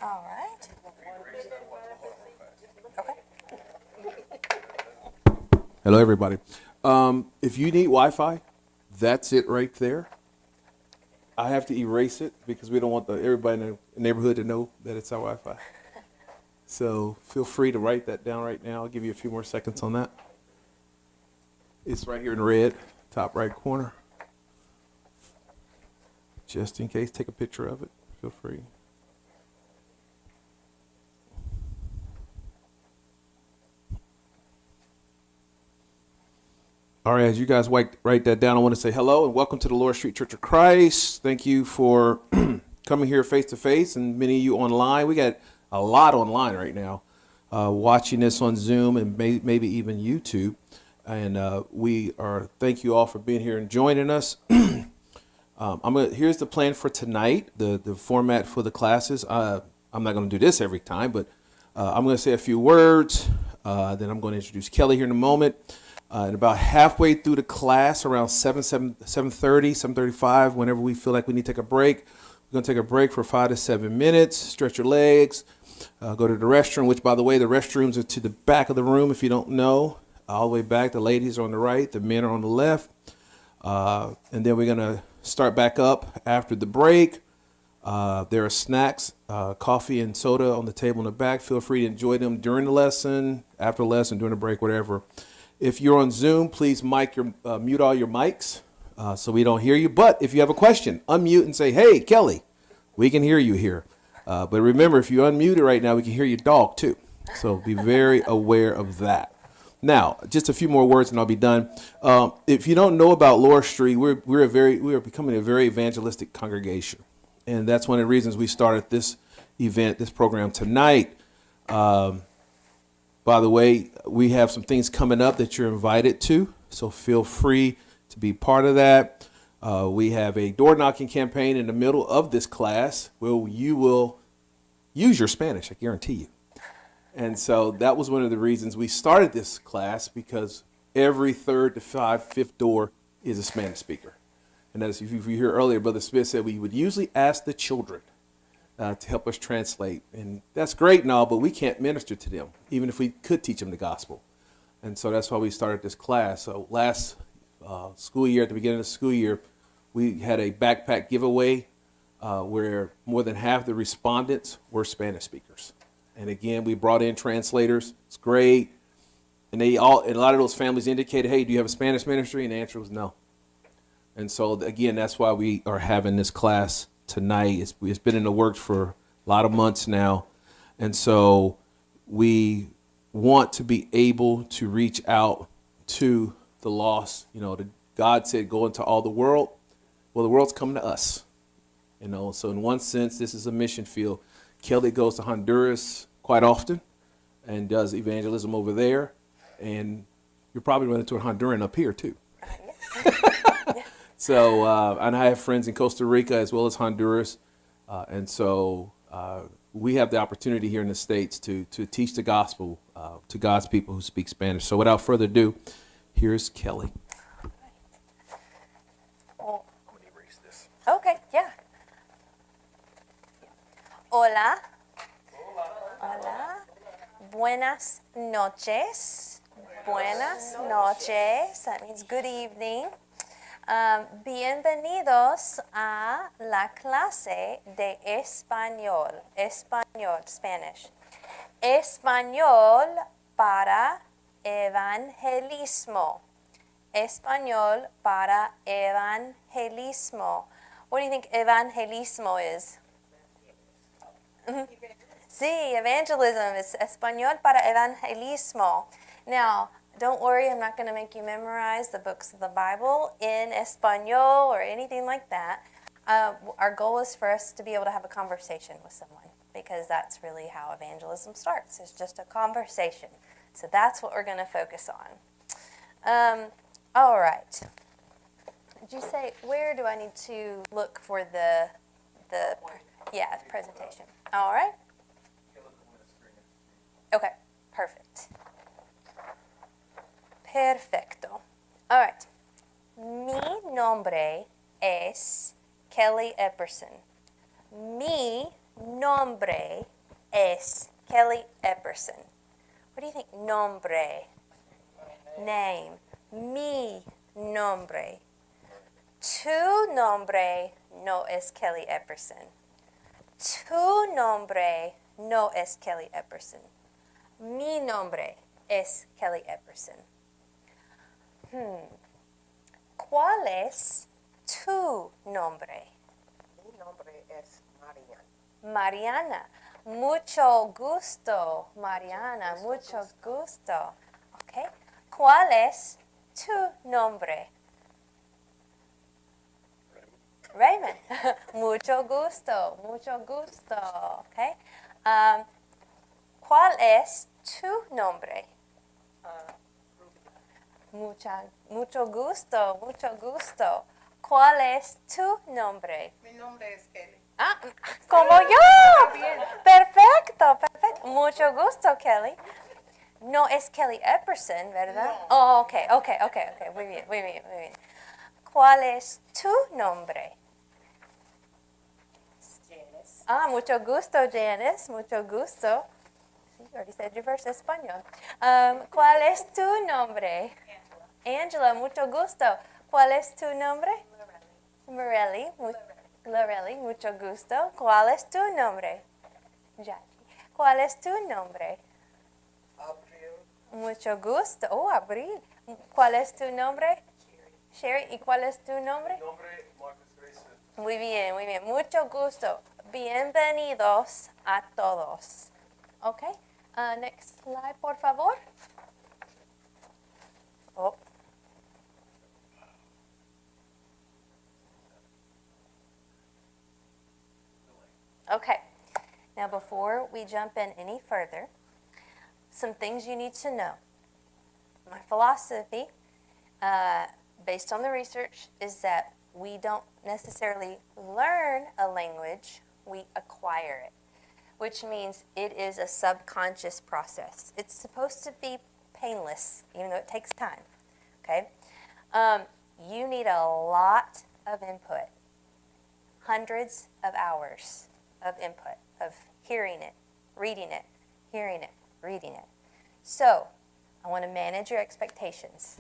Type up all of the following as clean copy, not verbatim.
All right. Okay. Hello, everybody. If you need Wi-Fi, that's it right there. I have to erase it because we don't want everybody in the neighborhood to know that it's our Wi-Fi. So feel free to write that down right now. I'll give you a few more seconds on that. It's right here in red, top right corner. Just in case, take a picture of it. Feel free. All right, as you guys write that down, I want to say hello and welcome to the Lower Street Church of Christ. Thank you for coming here face to face, and many of you online. We got a lot online right now, watching this on Zoom and maybe even YouTube. And thank you all for being here and joining us. Here's the plan for tonight, the format for the classes. I'm not going to do this every time, but I'm going to say a few words. Then I'm going to introduce Kelly here in a moment. And about halfway through the class, around 7:30, 7:35, whenever we feel like we need to take a break, we're going to take a break for 5 to 7 minutes, stretch your legs, go to the restroom, which, by the way, the restrooms are to the back of the room if you don't know, all the way back. The ladies are on the right, the men are on the left. And then we're going to start back up after the break. There are snacks, coffee and soda on the table in the back. Feel free to enjoy them during the lesson, after the lesson, during the break, whatever. If you're on Zoom, please mute all your mics so we don't hear you. But if you have a question, unmute and say, hey, Kelly, we can hear you here. But remember, if you unmute it right now, we can hear your dog too. So be very aware of that. Now, just a few more words and I'll be done. If you don't know about Lower Street, we are becoming a very evangelistic congregation. And that's one of the reasons we started this event, this program tonight. By the way, we have some things coming up that you're invited to, so feel free to be part of that. We have a door knocking campaign in the middle of this class where you will use your Spanish, I guarantee you. And so that was one of the reasons we started this class, because every third to fifth door is a Spanish speaker. And as if you hear earlier, Brother Smith said we would usually ask the children to help us translate. And that's great and all, but we can't minister to them, even if we could teach them the gospel. And so that's why we started this class. So last school year, at the beginning of the school year, we had a backpack giveaway where more than half the respondents were Spanish speakers. And again, we brought in translators. It's great. And a lot of those families indicated, hey, do you have a Spanish ministry? And the answer was no. And so again, that's why we are having this class tonight. It's been in the works for a lot of months now. And so we want to be able to reach out to the lost. God said, go into all the world. Well, the world's coming to us. So in one sense, this is a mission field. Kelly goes to Honduras quite often and does evangelism over there. And you're probably running into a Honduran up here too. So, and I have friends in Costa Rica as well as Honduras. And so we have the opportunity here in the States to teach the gospel to God's people who speak Spanish. So without further ado, here's Kelly. I'm going to erase this. Okay, yeah. Hola. Hola. Buenas noches. Buenas noches. That means good evening. Bienvenidos a la clase de español. Español, Spanish. Español para evangelismo. Español para evangelismo. What do you think evangelismo is? Sí, evangelism is español para evangelismo. Now, don't worry, I'm not going to make you memorize the books of the Bible in Espanol or anything like that. Our goal is for us to be able to have a conversation with someone, because that's really how evangelism starts. It's just a conversation. So that's what we're going to focus on. All right. Did you say, where do I need to look for the presentation? All right. Okay, perfect. Perfecto. All right. Mi nombre es Kelly Epperson. Mi nombre es Kelly Epperson? What do you think? Nombre. Name. Mi nombre. Tu nombre no es Kelly Epperson. Tu nombre no es Kelly Epperson. Mi nombre es Kelly Epperson. ¿Cuál es tu nombre? Mi nombre es Mariana. Mariana. Mucho gusto, Mariana. Mucho gusto. Okay. ¿Cuál es tu nombre? Raymond. Mucho gusto. Mucho gusto. Okay. ¿Cuál es tu nombre? Mucho gusto. Mucho gusto. ¿Cuál es tu nombre? Mi nombre es Kelly. Ah, como yo. Perfecto, perfecto. Mucho gusto, Kelly. No es Kelly Epperson, ¿verdad? No. Oh, okay. Muy bien. ¿Cuál es tu nombre? Janice. Ah, mucho gusto, Janice. Mucho gusto. Sí, you already said your verse español. ¿Cuál es tu nombre? Angela, mucho gusto. ¿Cuál es tu nombre? Morelli. Lorelli, mucho gusto. ¿Cuál es tu nombre? Jackie. ¿Cuál es tu nombre? Abril. Mucho gusto. Oh, Abril. ¿Cuál es tu nombre? Sherry. ¿Y cuál es tu nombre? Nombre Marcus Grayson. Muy bien. Mucho gusto. Bienvenidos a todos. Ok. Next slide, por favor. Oh. Okay. Now, before we jump in any further, some things you need to know. My philosophy, based on the research, is that we don't necessarily learn a language, we acquire it, which means it is a subconscious process. It's supposed to be painless, even though it takes time. Okay? You need a lot of input, hundreds of hours of input, of hearing it, reading it, hearing it, reading it. So, I want to manage your expectations.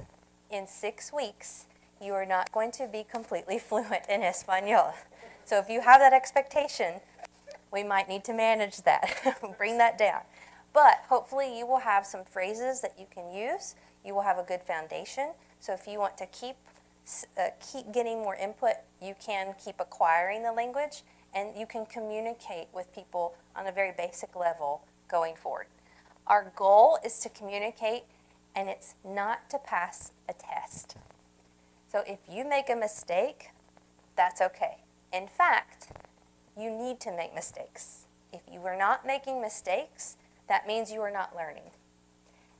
In 6 weeks, you are not going to be completely fluent in Espanol. So if you have that expectation, we might need to manage that, bring that down. But hopefully you will have some phrases that you can use. You will have a good foundation. So if you want to keep getting more input, you can keep acquiring the language, and you can communicate with people on a very basic level going forward. Our goal is to communicate, and it's not to pass a test. So if you make a mistake, that's okay. In fact, you need to make mistakes. If you are not making mistakes, that means you are not learning.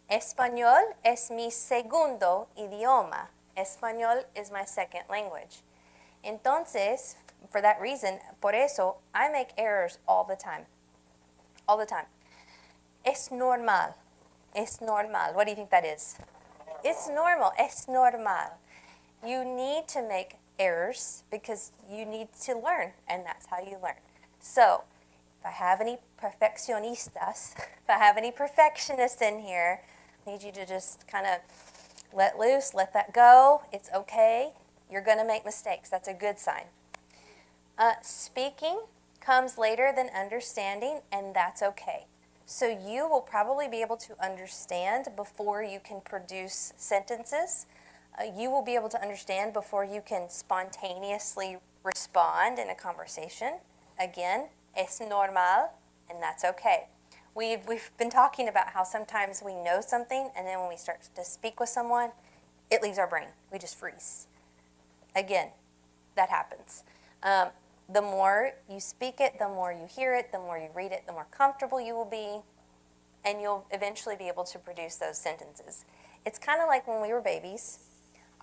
Español es mi segundo idioma. Español is my second language. Entonces, for that reason, por eso, I make errors all the time. All the time. Es normal. Es normal. What do you think that is? It's normal. Es normal. You need to make errors because you need to learn, and that's how you learn. So, if I have any perfeccionistas, if I have any perfectionists in here, I need you to just kind of let loose, let that go. It's okay. You're going to make mistakes. That's a good sign. Speaking comes later than understanding, and that's okay. So you will probably be able to understand before you can produce sentences. You will be able to understand before you can spontaneously respond in a conversation. Again, es normal, and that's okay. We've been talking about how sometimes we know something, and then when we start to speak with someone, it leaves our brain. We just freeze. Again, that happens. The more you speak it, the more you hear it, the more you read it, the more comfortable you will be, and you'll eventually be able to produce those sentences. It's kind of like when we were babies.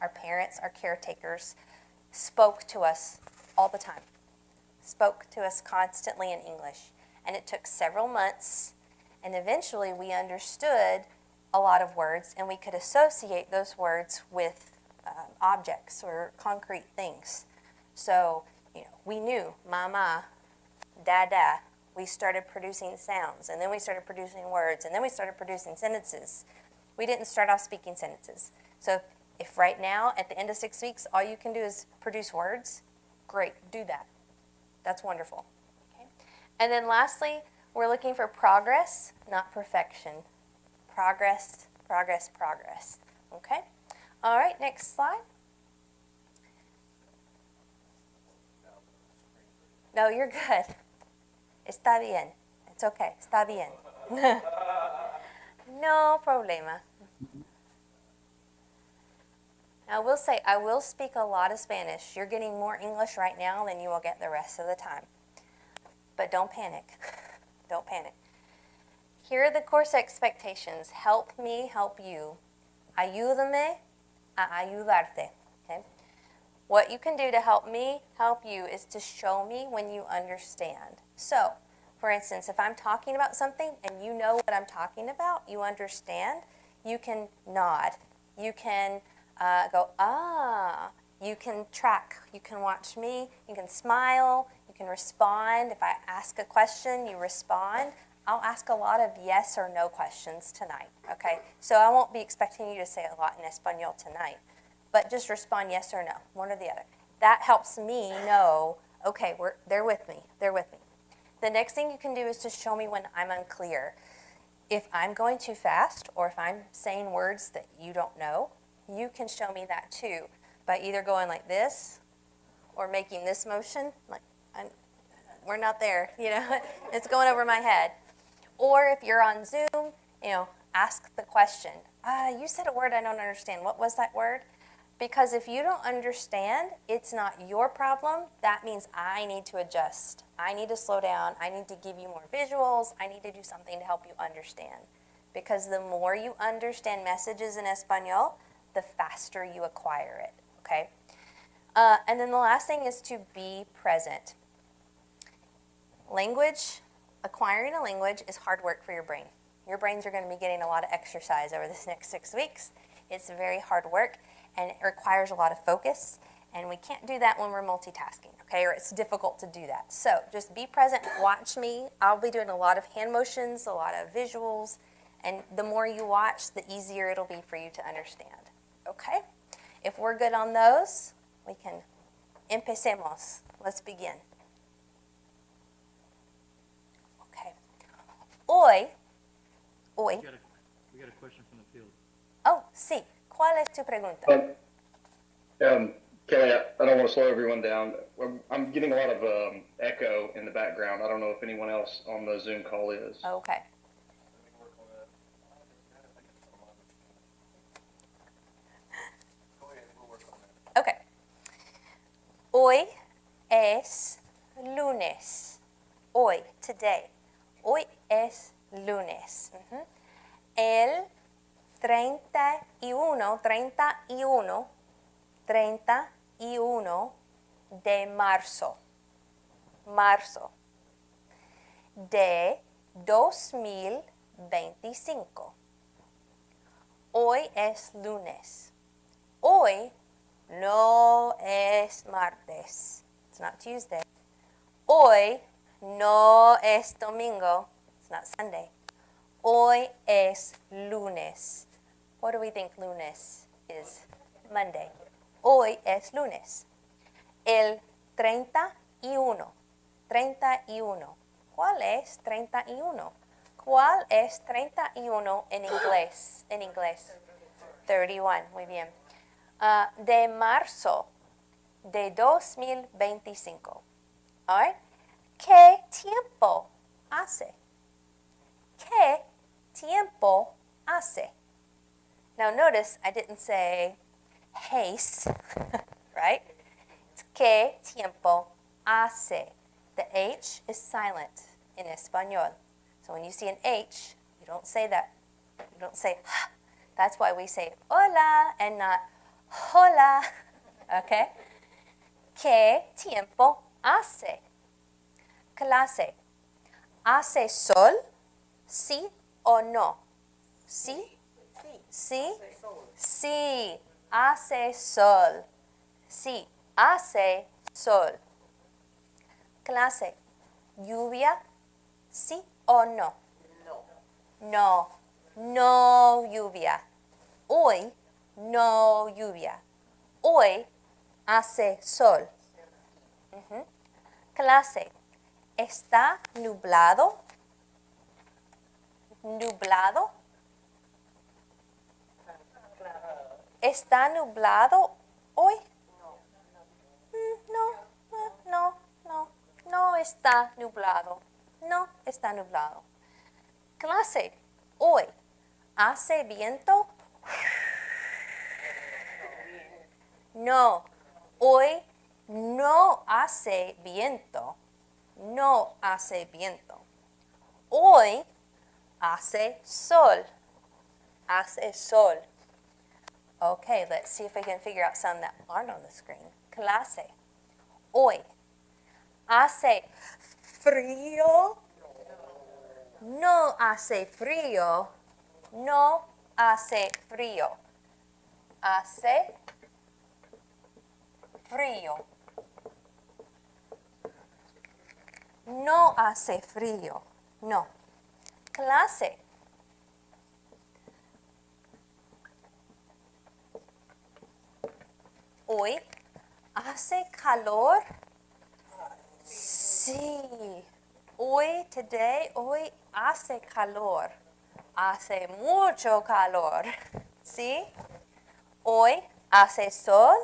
Our parents, our caretakers, spoke to us all the time, spoke to us constantly in English. And it took several months, and eventually we understood a lot of words, and we could associate those words with objects or concrete things. So, we knew mama, dada, we started producing sounds, and then we started producing words, and then we started producing sentences. We didn't start off speaking sentences. So if right now, at the end of 6 weeks, all you can do is produce words, great, do that. That's wonderful. Okay? And then lastly, we're looking for progress, not perfection. Progress, progress, progress. Okay? All right, next slide. No, you're good. Está bien. It's okay. Está bien. No problema. Now, I will say, I will speak a lot of Spanish. You're getting more English right now than you will get the rest of the time. But don't panic. Don't panic. Here are the course expectations. Help me, help you. Ayúdame a ayudarte. Okay? What you can do to help me help you is to show me when you understand. So, for instance, if I'm talking about something and you know what I'm talking about, you understand, you can nod. You can go, ah. You can track. You can watch me. You can smile. You can respond. If I ask a question, you respond. I'll ask a lot of yes or no questions tonight, okay? So I won't be expecting you to say a lot in Espanol tonight, but just respond yes or no, one or the other. That helps me know, okay, they're with me, they're with me. The next thing you can do is to show me when I'm unclear. If I'm going too fast or if I'm saying words that you don't know, you can show me that too by either going like this or making this motion, like we're not there, you know, it's going over my head. Or if you're on Zoom, you know, ask the question. You said a word I don't understand. What was that word? Because if you don't understand, it's not your problem. That means I need to adjust. I need to slow down. I need to give you more visuals. I need to do something to help you understand. Because the more you understand messages in Espanol, the faster you acquire it, okay? And then the last thing is to be present. Acquiring a language is hard work for your brain. Your brains are going to be getting a lot of exercise over this next 6 weeks. It's very hard work, and it requires a lot of focus, and we can't do that when we're multitasking, okay? Or it's difficult to do that. So just be present, watch me. I'll be doing a lot of hand motions, a lot of visuals, and the more you watch, the easier it'll be for you to understand, okay? If we're good on those, we can empecemos. Let's begin. Hoy. We got a question from the field. Oh, sí. ¿Cuál es tu pregunta? Kelly, I don't want to slow everyone down. I'm getting a lot of echo in the background. I don't know if anyone else on the Zoom call is. Okay. Okay. Hoy es lunes. Hoy, today. Hoy es lunes. El 31 de marzo. Marzo. De 2025. Hoy es lunes. Hoy no es martes. It's not Tuesday. Hoy no es domingo. It's not Sunday. Hoy es lunes. What do we think lunes is? Monday. Hoy es lunes. El 31. 31. ¿Cuál es 31? ¿Cuál es 31 en inglés? En inglés. 31. Muy bien. De marzo de 2025. All right? ¿Qué tiempo hace? ¿Qué tiempo hace? Now notice I didn't say hace, right? It's ¿qué tiempo hace? The H is silent in Espanol. So when you see an H, you don't say that. You don't say ha. That's why we say hola and not hola. Okay? ¿Qué tiempo hace? Clase. ¿Hace sol? ¿Sí o no? ¿Sí? ¿Sí? Sí. Hace sol. Sí. Hace sol. Clase. ¿Lluvia ¿Sí o no? No. No, no lluvia. Hoy no lluvia. Hoy hace sol. Ujú. Clase, ¿está nublado? ¿Nublado? ¿Está nublado hoy? No está nublado. No está nublado. Clase, hoy, ¿hace viento? No, hoy no hace viento. No hace viento. Hoy hace sol. Hace sol. Okay, let's see if we can figure out some that aren't on the screen. Clase. Hoy. Hace frío. No hace frío. No hace frío. Hace frío. No hace frío. No. Clase. Hoy hace calor. Sí. Hoy hace calor. Hace mucho calor. ¿Sí? Hoy hace sol.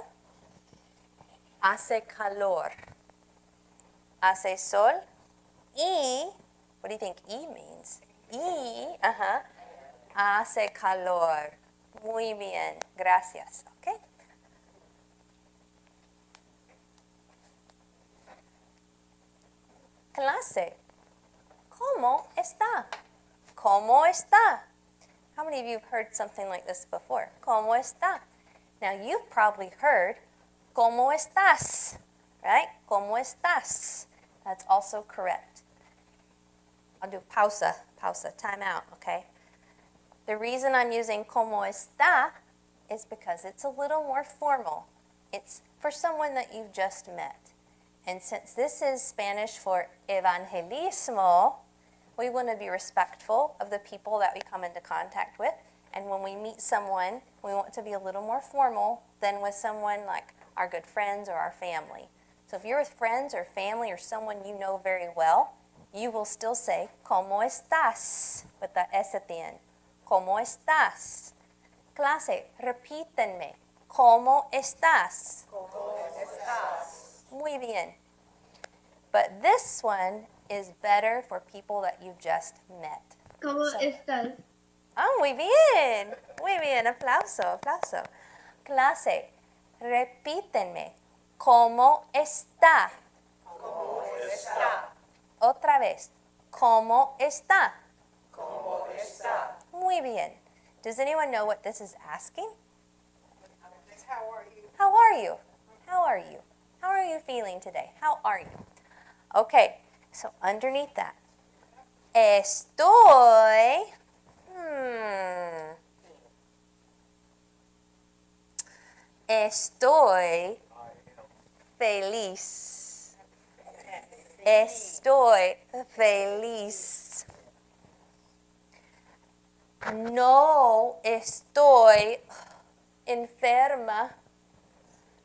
Hace calor. Hace sol. Y, what do you think E means? Y, hace calor. Muy bien. Gracias. Okay. Clase. ¿Cómo está? ¿Cómo está? How many of you have heard something like this before? ¿Cómo está? Now you've probably heard ¿Cómo estás? Right? ¿Cómo estás? That's also correct. I'll do pausa, time out, okay? The reason I'm using ¿Cómo está? Is because it's a little more formal. It's for someone that you've just met. And since this is Spanish for evangelismo, we want to be respectful of the people that we come into contact with. And when we meet someone, we want to be a little more formal than with someone like our good friends or our family. So if you're with friends or family or someone you know very well, you will still say, ¿Cómo estás? With the S at the end. ¿Cómo estás? Clase, repítenme. ¿Cómo estás? ¿Cómo estás? Muy bien. But this one is better for people that you just met. ¿Cómo So- estás? Oh, muy bien. Muy bien. Aplauso, aplauso. Clase, repítenme. ¿Cómo está? ¿Cómo está? Otra vez. ¿Cómo está? ¿Cómo está? Muy bien. Does anyone know what this is asking? How are you? How are you? How are you? How are you feeling today? How are you? Okay, so underneath that. Estoy. Estoy feliz. Estoy feliz. No estoy enferma.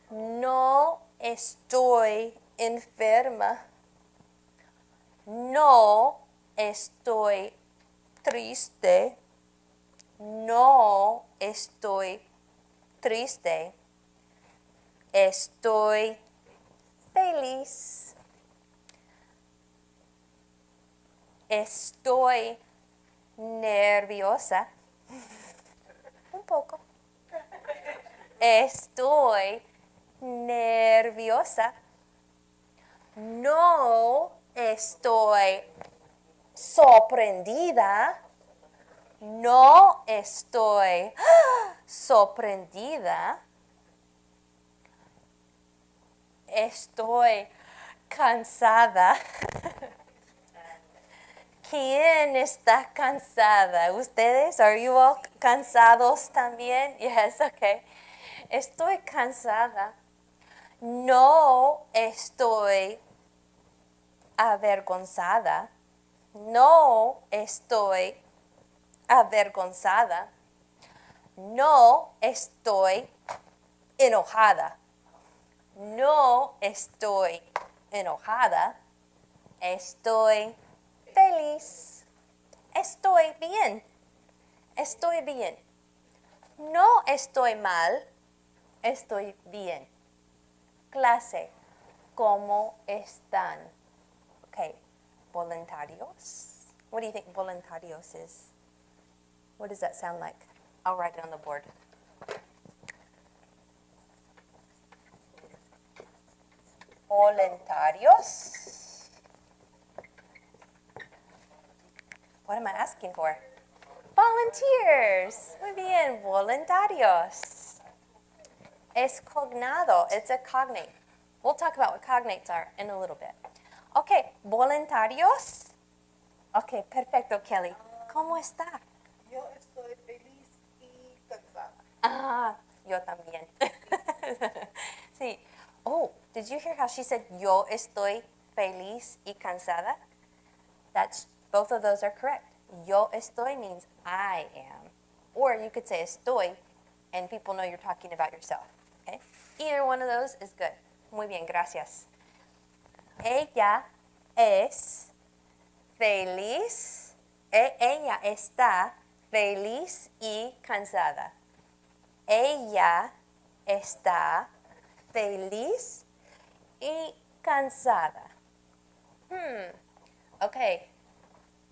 No estoy enferma. No estoy triste. No estoy triste. Estoy feliz. Estoy nerviosa. Un poco. Estoy nerviosa. No estoy sorprendida. No estoy sorprendida. Estoy cansada. ¿Quién está cansada? ¿Ustedes? Are you all cansados también? Yes, okay. Estoy cansada. No estoy avergonzada. No estoy avergonzada. No estoy enojada. No estoy enojada. Estoy feliz. Estoy bien. Estoy bien. No estoy mal. Estoy bien. Clase. ¿Cómo están? Okay. Voluntarios. What do you think voluntarios is? What does that sound like? I'll write it on the board. Voluntarios. What am I asking for? Volunteers. Muy bien, voluntarios. Es cognado. It's a cognate. We'll talk about what cognates are in a little bit. Okay, voluntarios. Okay, perfecto, Kelly. ¿Cómo está? Yo estoy feliz y cansada. Ah, yo también. Sí. Oh, did you hear how she said yo estoy feliz y cansada? That's both of those are correct. Yo estoy means I am. Or you could say estoy and people know you're talking about yourself. Okay? Either one of those is good. Muy bien, gracias. Ella es feliz. Ella está feliz y cansada. Ella está feliz y cansada. Okay.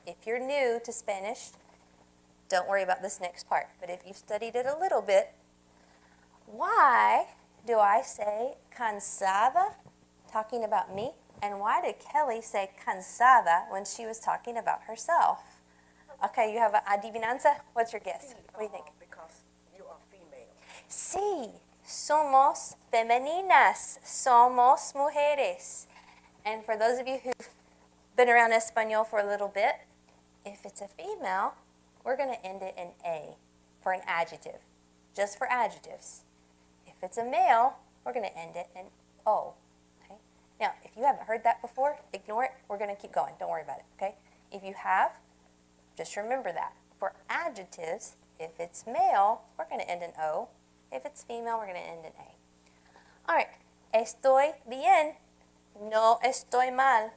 If you're new to Spanish, don't worry about this next part. But if you studied it a little bit, why do I say cansada talking about me? And why did Kelly say cansada when she was talking about herself? Okay, you have an adivinanza? What's your guess? What do you think? Because you are female. Sí, somos femeninas, somos mujeres. And for those of you who've been around Espanol for a little bit, if it's a female, we're going to end it in A for an adjective, just for adjectives. If it's a male, we're going to end it in O. Okay? Now, if you haven't heard that before, ignore it. We're going to keep going. Don't worry about it. Okay? If you have, just remember that. For adjectives, if it's male, we're going to end in O. If it's female, we're going to end in A. All right. Estoy bien. No estoy mal.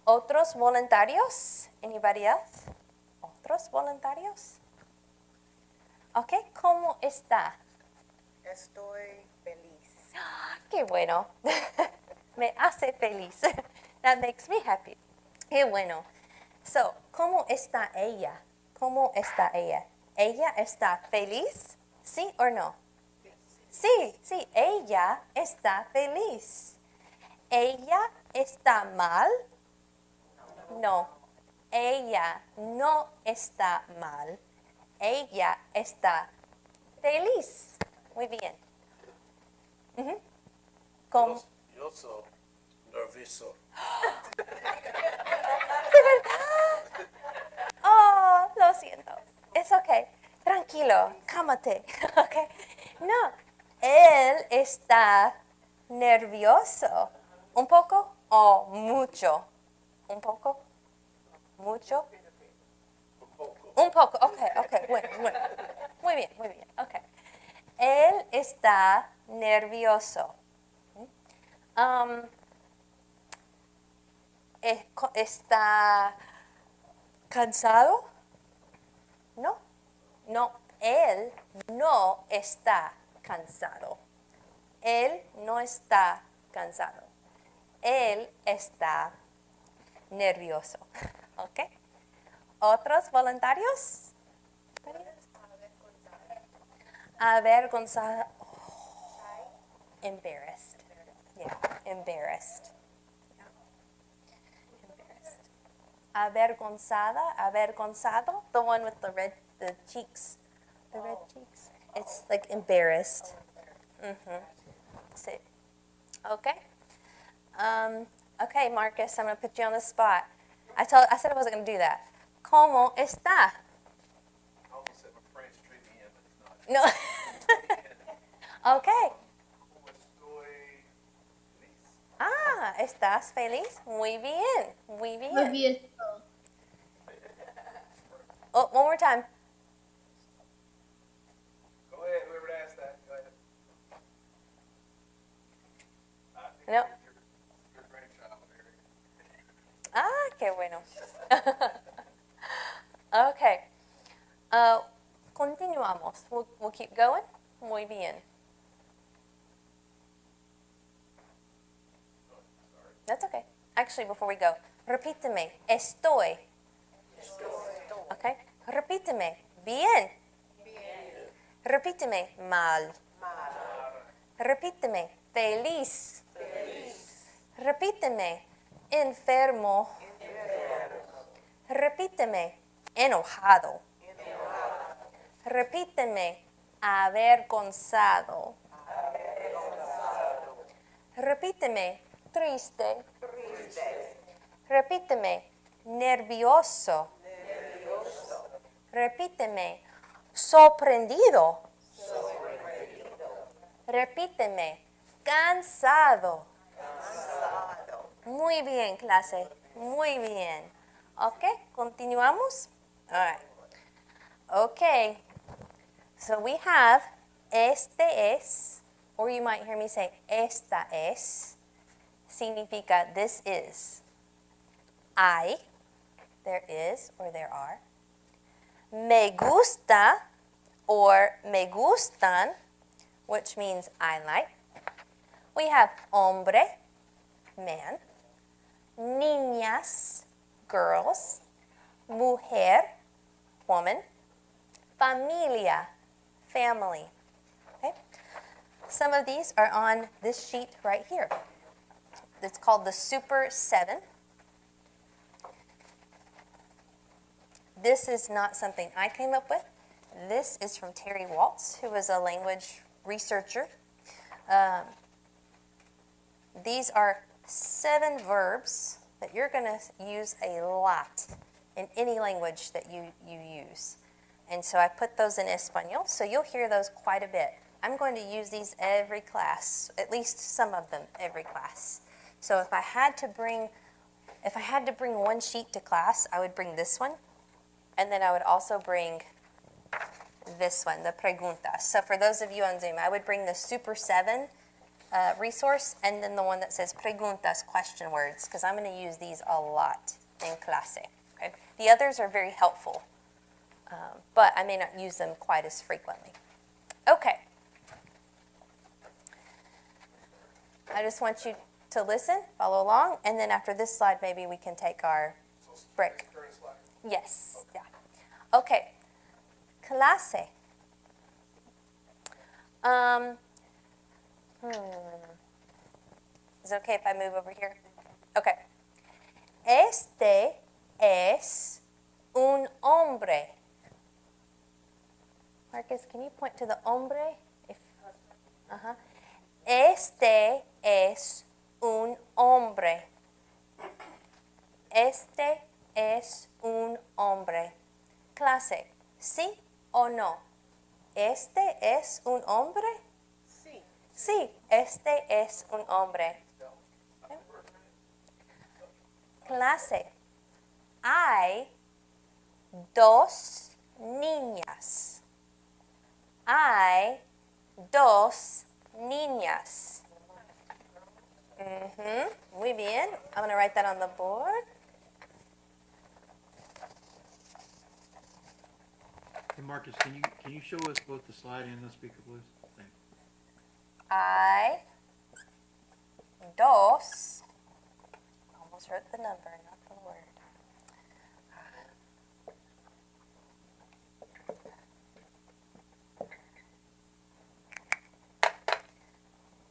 ¿Otros voluntarios? Anybody else? ¿Otros voluntarios? Okay. ¿Cómo está? Estoy feliz. Qué bueno. Me hace feliz. That makes me happy. Qué bueno. So, ¿cómo está ella? ¿Cómo está ella? ¿Ella está feliz? ¿Sí o no? Sí, sí, ella está feliz. ¿Ella está mal? No. Ella no está mal. Ella está feliz. Muy bien. ¿Cómo? Yo soy nervioso. ¿De verdad? Oh, lo siento. Es okay. Tranquilo, cálmate. Okay. No, él está nervioso. ¿Un poco o mucho? ¿Un poco? ¿Mucho? Un poco. Okay. Bueno. Muy bien. Okay. Él está nervioso. ¿Está cansado? No, él no está cansado. Él no está cansado. Él está nervioso. ¿Ok? ¿Otros voluntarios? Avergonzada. Oh, embarrassed. Yeah, embarrassed. Yeah. Embarrassed. Avergonzada, avergonzado, the one with the cheeks. The red cheeks. It's like embarrassed. Sí. Okay. Okay, Marcus, I'm going to put you on the spot. I said I wasn't going to do that. ¿Cómo está? I almost said my French treat me in, but it's not. No. Okay. ¿Cómo estoy feliz? Ah, ¿estás feliz? Muy bien. Nervioso. Oh, one more time. Go ahead, whoever asked that, go ahead. I think No. your grandchild, Eric. Ah, qué bueno. Okay. Continuamos. We'll keep going. Muy bien. That's okay. Actually, before we go, repíteme. Estoy. Okay. Repíteme. Bien. Repíteme. Mal. Repíteme. Feliz. Repíteme. Enfermo. Repíteme. Enojado. Repíteme. Avergonzado. Repíteme. Triste. Repíteme. Nervioso. Repíteme. Sorprendido. Repíteme. Cansado. Muy bien, clase. Muy bien. Ok, continuamos. All right. Okay. So we have este es, or you might hear me say esta es. Significa this is. I, there is or there are. Me gusta or me gustan, which means I like. We have hombre, man. Niñas, girls. Mujer, woman. Familia, family. Okay? Some of these are on this sheet right here. It's called the Super 7. This is not something I came up with. This is from Terry Waltz, who is a language researcher. These are 7 verbs that you're going to use a lot in any language that you use. And so I put those in Espanol, so you'll hear those quite a bit. I'm going to use these every class, at least some of them every class. So if I had to bring one sheet to class, I would bring this one, and then I would also bring this one, the preguntas. So for those of you on Zoom, I would bring the Super 7 resource, and then the one that says preguntas, question words, because I'm going to use these a lot in clase. Okay? The others are very helpful, but I may not use them quite as frequently. Okay. I just want you to listen, follow along, and then after this slide, maybe we can take our break. Yes, yeah. Okay. Clase. Is it okay if I move over here? Okay. Este es un hombre. Marcus, can you point to the hombre? Este es un hombre. Este es un hombre. Clase, ¿sí o no? ¿Este es un hombre? Sí. Sí, este es un hombre. Clase, hay 2 niñas. Hay 2 niñas. Muy bien. I'm going to write that on the board. Hey Marcus, can you show us both the slide and the speaker, please? Thanks. Hay 2. Almost wrote the number, not the word.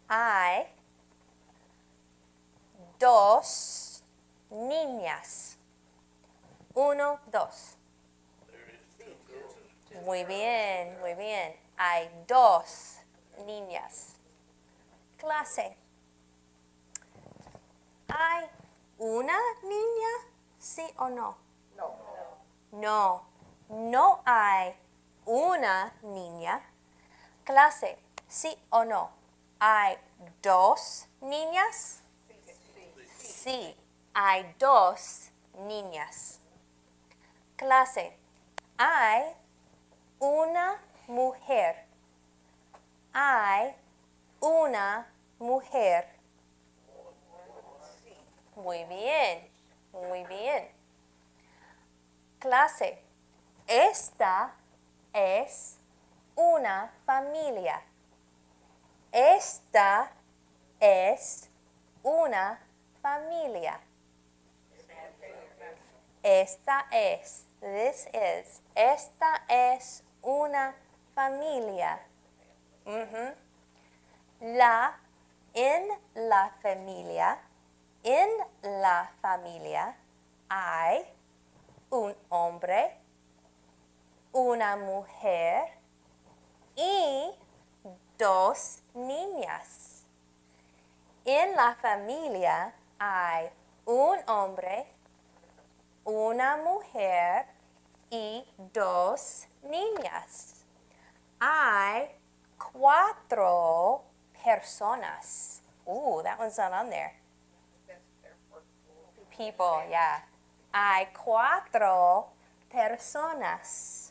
Hay 2 niñas. 1, 2. Muy bien, muy bien. Hay 2 niñas. Clase. ¿Hay una niña? ¿Sí o no? No. No, no hay una niña. Clase, ¿sí o no? ¿Hay 2 niñas? Sí, hay 2 niñas. Clase, Hay una mujer. Hay una mujer. Muy bien, muy bien. Clase. Esta es una familia. Esta es una familia. Esta es. This is. Esta es una familia. Ujú. En la familia. En la familia hay un hombre, una mujer y dos niñas. En la familia hay un hombre, una mujer y dos niñas. Hay 4 personas. Ooh, that one's not on there. People, yeah. Hay 4 personas.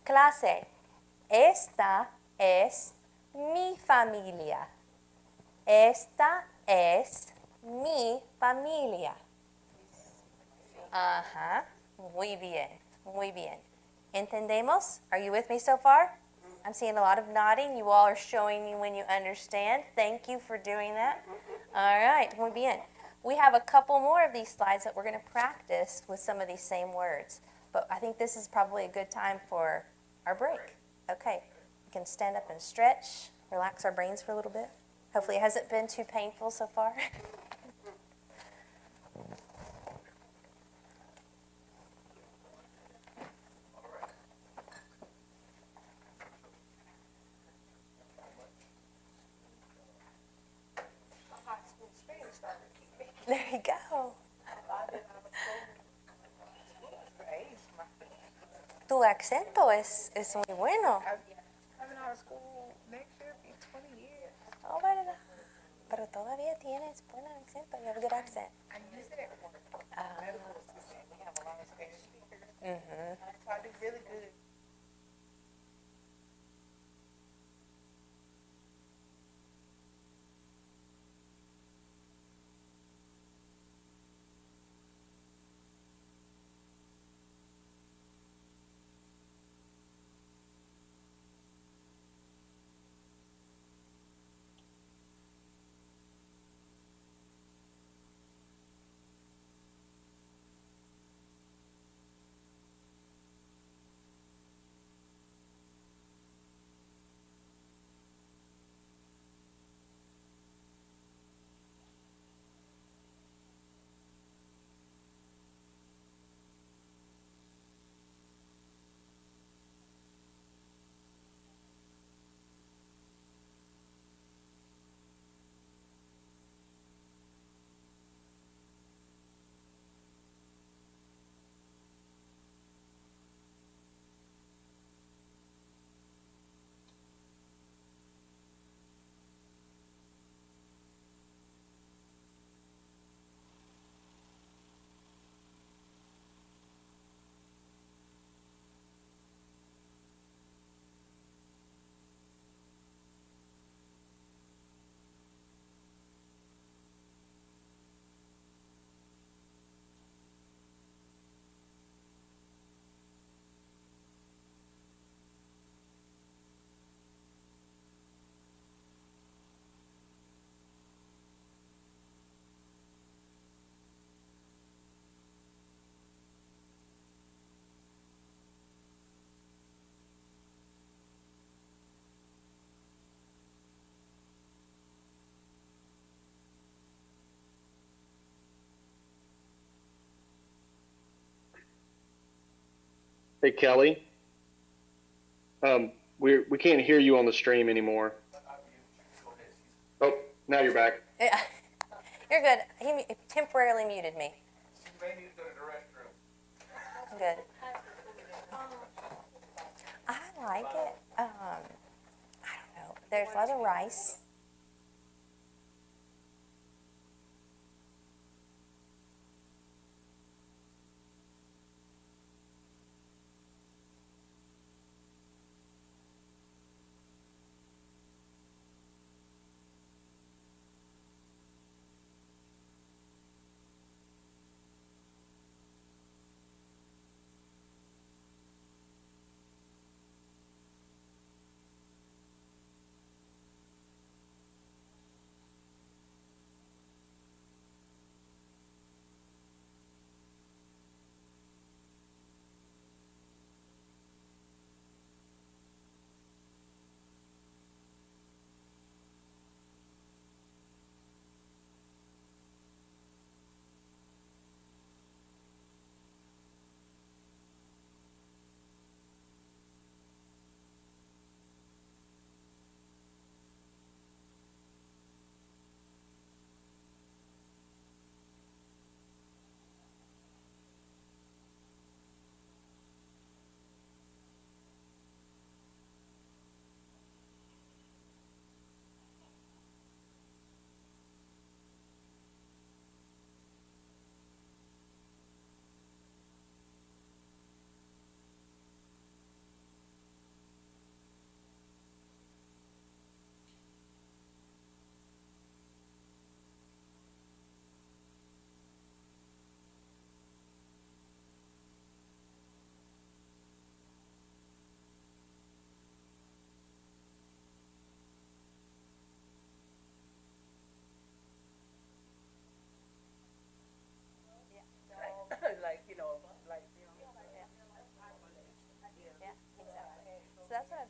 Clase. Esta es mi familia. Esta es mi familia. Ajá. Muy bien. Muy bien. ¿Entendemos? Are you with me so far? I'm seeing a lot of nodding. You all are showing me when you understand. Thank you for doing that. All right. Muy bien. We have a couple more of these slides that we're going to practice with some of these same words. But I think this is probably a good time for our break. Okay. We can stand up and stretch, relax our brains for a little bit. Hopefully it hasn't been too painful so far. High school Spanish started to keep me. There you go. Tu acento es muy bueno. I've been out of school next year, be 20 years. Oh, verdad. Pero todavía tienes buen acento. You have a good accent. I use it at work. Medical assistant, we have a lot of Spanish speakers. Mm-hmm. So I do really good. Hey, Kelly. We can't hear you on the stream anymore. Oh, now you're back. Yeah. You're good. He temporarily muted me. She may need to go to the restroom. Good. I like it. I don't know. There's a lot of rice.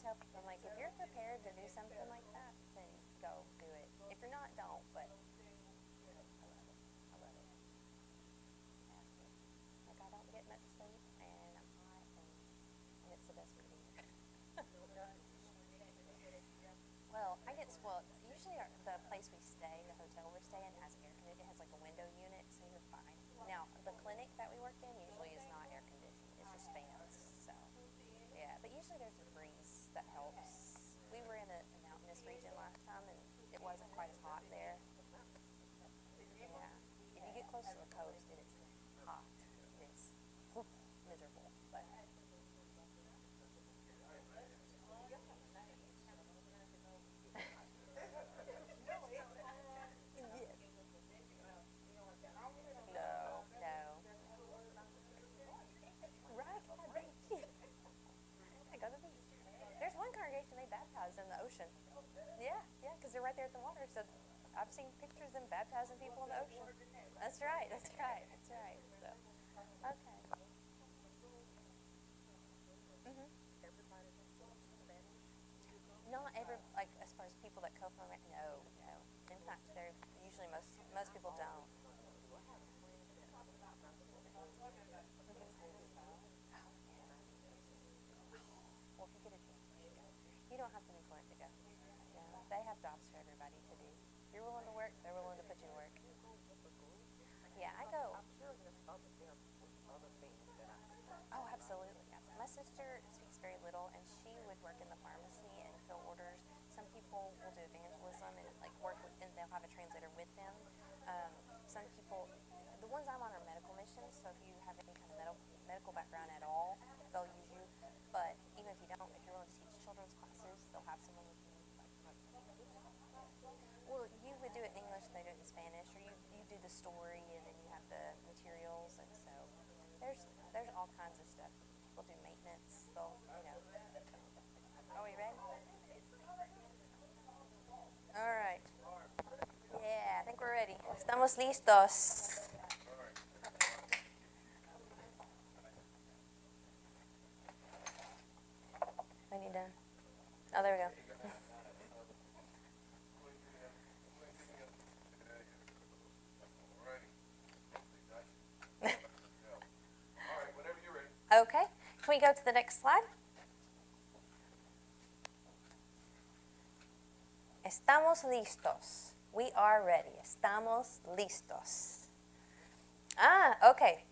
tell people, I'm like, if you're prepared to do something like that, then go do it. If you're not, don't. But I love it. I love it. Like, I don't get much sleep, and I'm hot, and it's the best feeling. Well, I get spoiled. Usually, the place we stay, the hotel we're staying, has air conditioning. It has like a window unit, so you're fine. Now, the clinic that we work in usually is not air conditioned. It's just fans. So, yeah. But usually there's a breeze that helps. We were in a mountainous region last time, and it wasn't quite as hot there. Yeah. If you get close to the coast, it is hot. It's miserable. But no. Right? I go to the beach. There's one congregation they baptize in the ocean. Yeah, because they're right there at the water. So I've seen pictures of them baptizing people in the ocean. That's right. So, okay. Mhm. Not every, like, as far as people that come from it, no. In fact, they're usually most people don't. Well, if you get a chance, you should go. You don't have to be fluent to go. Yeah, they have jobs for everybody to do. If you're willing to work, they're willing to put you to work. Yeah, I go. I'm sure there's other things that I Oh, absolutely. Yes. My sister speaks very little, and she would work in the pharmacy and fill orders. Some people will do evangelism and like work with, and they'll have a translator with them. Some people, the ones I'm on are medical missions. So if you have any kind of medical background at all, they'll use you. But even if you don't, if you're willing to teach children's classes, they'll have someone with you. Well, you would do it in English, they do it in Spanish, or you do the story, and then you have the materials, and so there's all kinds of stuff. They'll do maintenance. Are we ready? All right. Yeah, I think we're ready. Estamos listos. I need to. Oh, there we go. Okay. Can we go to the next slide? Estamos listos. We are ready. Estamos listos. Okay.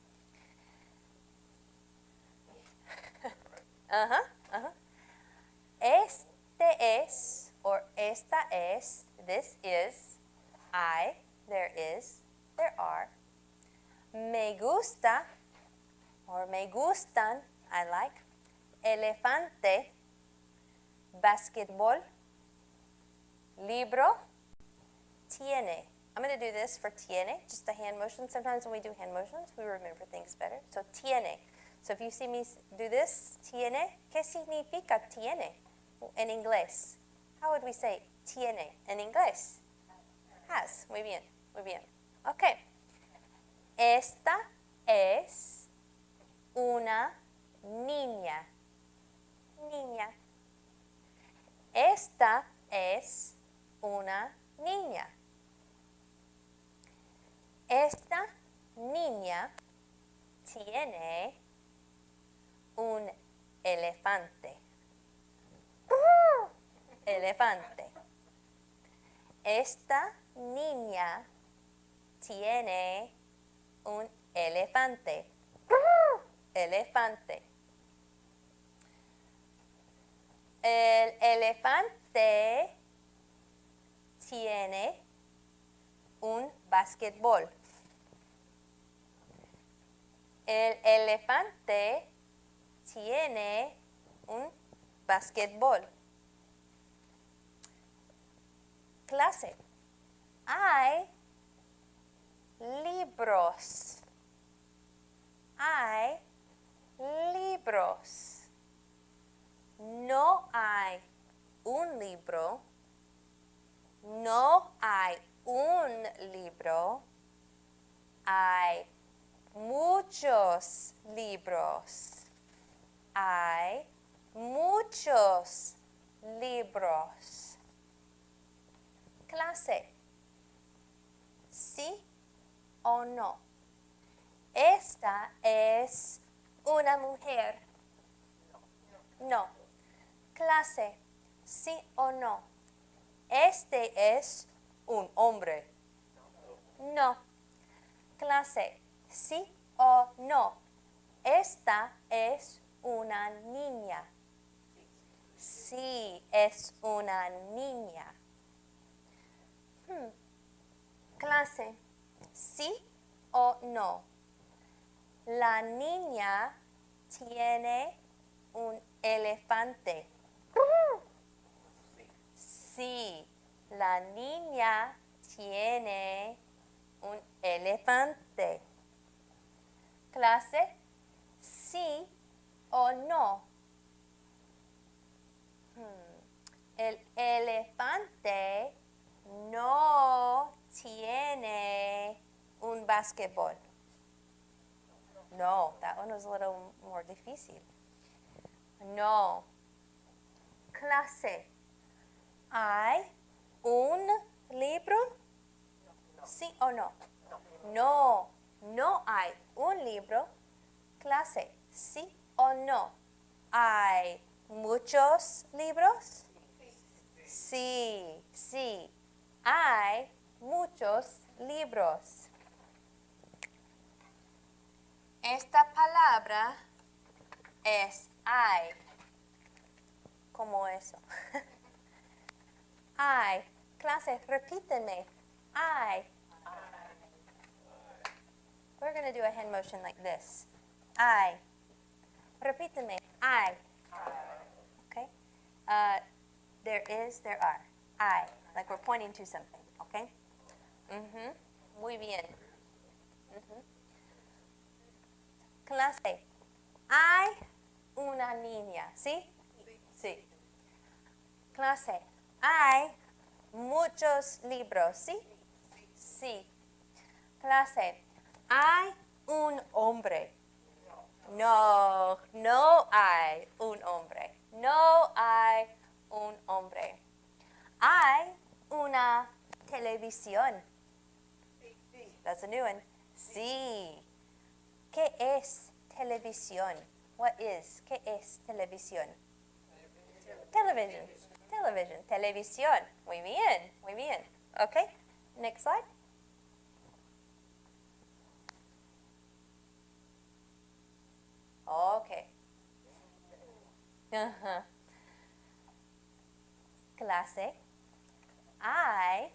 Este es, or esta es, this is, I, there is, there are. Me gusta, or me gustan, I like. Elefante, basketball, libro, tiene. I'm going to do this for tiene, just a hand motion. Sometimes when we do hand motions, we remember things better. So tiene. So if you see me do this, tiene, ¿qué significa tiene en inglés? How would we say tiene en inglés? Has. Muy bien, muy bien. Okay. Esta es una niña. Niña. Esta es una niña. Esta niña tiene un elefante. Elefante. Esta niña tiene un elefante. Elefante. El elefante tiene un basquetbol. El elefante tiene un basquetbol. Clase. Hay libros. Hay libros. No hay un libro. No hay un libro. Hay muchos libros. Hay muchos libros. Clase. ¿Sí o no? Esta es una mujer. No. Clase. ¿Sí o no? Este es un hombre. No. Clase. ¿Sí o no? Esta es una niña. Sí, es una niña. Clase. ¿Sí o no? La niña tiene un elefante. Sí, la niña tiene un elefante. Clase, sí o no. El elefante no tiene un basquetbol. No, that one was a little more difícil. No. Clase, ¿hay un libro? ¿Sí o no? No, no hay un libro. Clase, ¿sí o no? ¿Hay muchos libros? Sí, sí. Hay muchos libros. Esta palabra es hay. Como eso. I. Clase, repíteme. I. We're going to do a hand motion like this. I. Repíteme. I. Okay? There is, there are. I. Like we're pointing to something. Okay? Muy bien. Clase. Hay una niña. ¿Sí? Sí. Clase. Hay muchos libros. ¿Sí? Sí. Clase. Hay un hombre. No, no hay un hombre. No hay un hombre. Hay una televisión. That's a new one. Sí. ¿Qué es televisión? What is? ¿Qué es televisión? Television. Television. Televisión. Muy bien. Muy bien. Okay. Next slide. Okay. Clase. Hay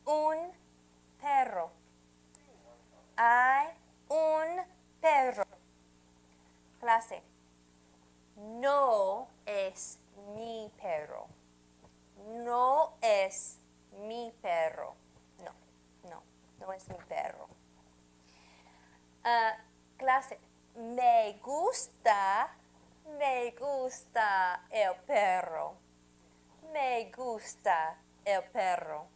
un perro. Hay un perro. Clase. No es mi perro. No es mi perro. No, no, no es mi perro. Clase. Me gusta el perro. Me gusta el perro.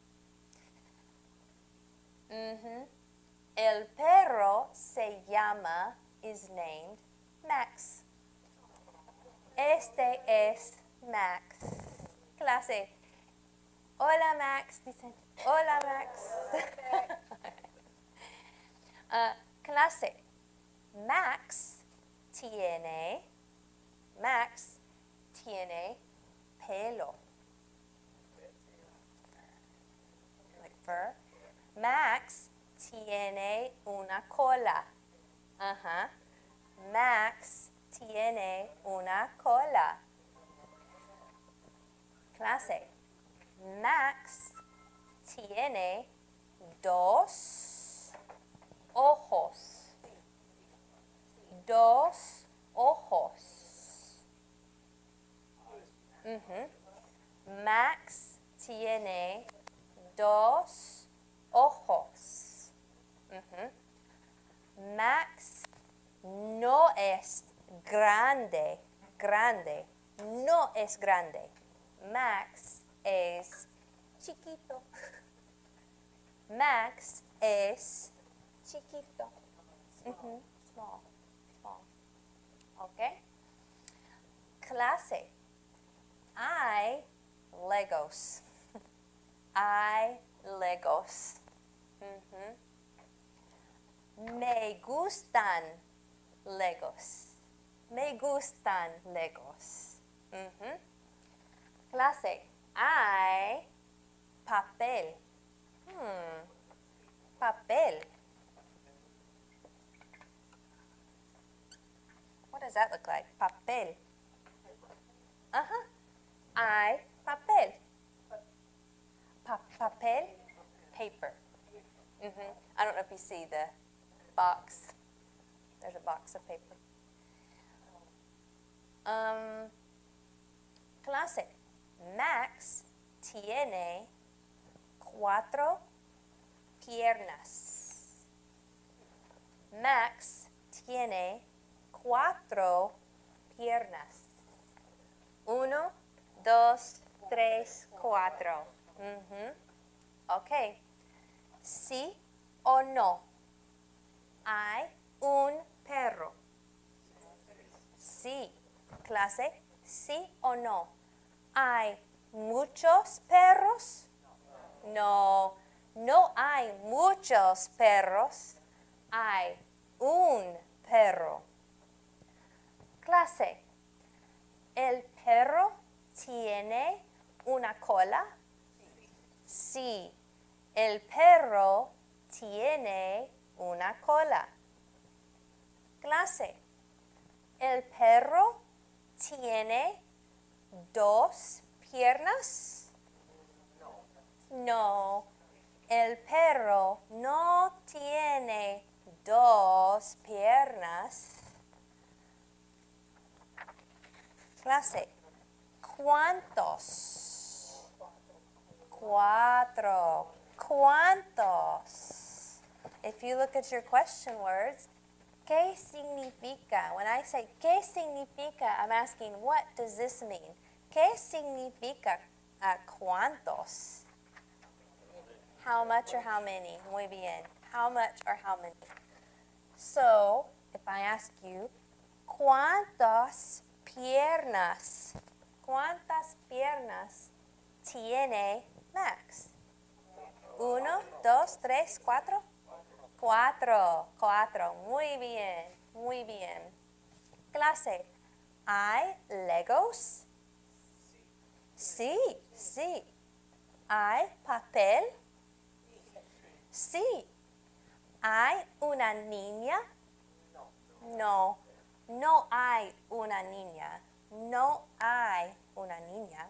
El perro se llama, is named, Max. Este es Max. Clase. Hola Max. Dicen, hola Max. Clase. Max tiene pelo. Like fur. Max tiene una cola. Max tiene una cola. Clase. Max tiene dos ojos. Dos ojos. Max tiene dos ojos. Max no es grande. No es grande. Max es chiquito. Max es chiquito. Small. Okay? Clase. Hay Legos. Hay Legos. Ujú. Me gustan Legos. Me gustan Legos. Ujú. Clase. Hay papel. Papel. What does that look like? Papel. Uh-huh. Hay papel. Papel. Paper. I don't know if you see the box. There's a box of paper. Clase. Max tiene 4 piernas. Max tiene 4 piernas. 1, 2, 3, 4. Ok. ¿Sí o no? Hay un perro. Sí. Clase. ¿Sí o no? ¿Hay muchos perros? No. No hay muchos perros. Hay un perro. Clase. ¿El perro tiene una cola? Sí. El perro tiene una cola. Clase. ¿El perro tiene 2 piernas? No. El perro no tiene 2 piernas. Clase. ¿Cuántos? 4. ¿Cuántos? If you look at your question words, ¿qué significa? When I say ¿qué significa? I'm asking, what does this mean? ¿Qué significa cuántos? How much or how many? Muy bien. How much or how many? So, if I ask you, ¿cuántas piernas? ¿Cuántas piernas tiene Max? 1, 2, 3, 4. 4. Muy bien, muy bien. Clase. ¿Hay Legos? Sí, sí. ¿Hay papel? Sí. ¿Hay una niña? No. No hay una niña. No hay una niña.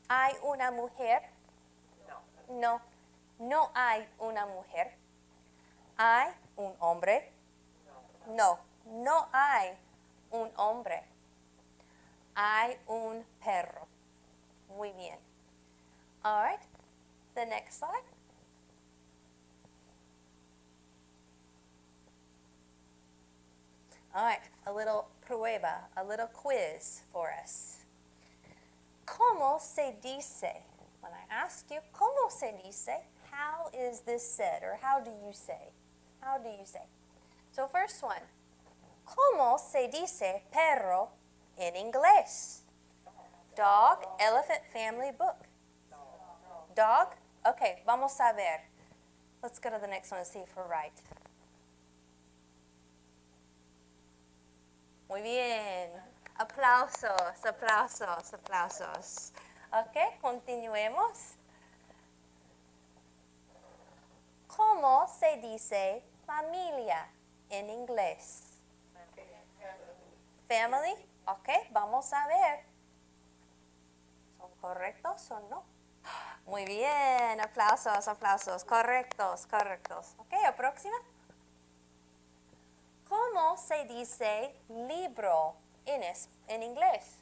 ¿Hay una mujer? No. No hay una mujer. ¿Hay un hombre? No. No hay un hombre. Hay un perro. Muy bien. All right. The next slide. All right, a little prueba, a little quiz for us. ¿Cómo se dice? When I ask you, ¿cómo se dice? How is this said, or how do you say? How do you say? So first one, ¿cómo se dice perro en inglés? Dog, elephant, family, book. Dog? Okay, vamos a ver. Let's go to the next one and see if we're right. Muy bien. Aplausos, aplausos, aplausos. Ok, continuemos. ¿Cómo se dice familia en inglés? Family. Ok, vamos a ver. ¿Son correctos o no? Muy bien, aplausos, aplausos. Correctos, correctos. Ok, la próxima. ¿Cómo se dice libro en inglés?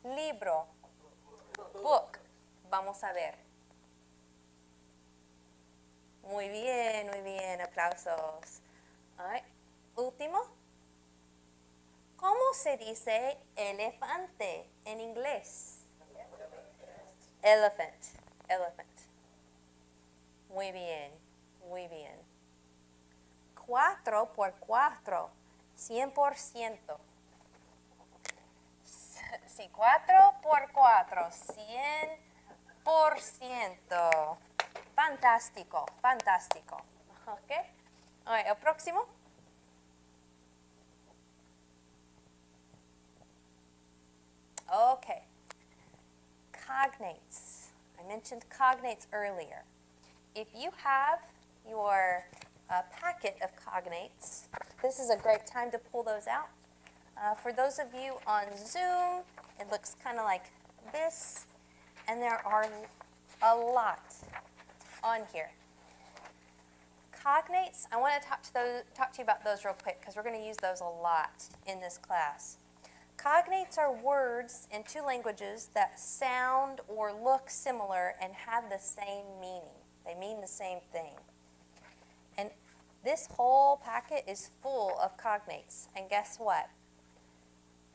Libro. Book. Vamos a ver. Muy bien, aplausos. All right. Último. ¿Cómo se dice elefante en inglés? Elephant. Elephant. Muy bien, muy bien. 4 por 4, 100%. Sí, 4 por 4, 100%. Fantástico, fantástico. Ok. All right, el próximo. Okay. Cognates. I mentioned cognates earlier. If you have your packet of cognates, this is a great time to pull those out. For those of you on Zoom, it looks kind of like this, and there are a lot on here. Cognates, I want to talk to you about those real quick because we're going to use those a lot in this class. Cognates are words in two languages that sound or look similar and have the same meaning. They mean the same thing. And this whole packet is full of cognates. And guess what?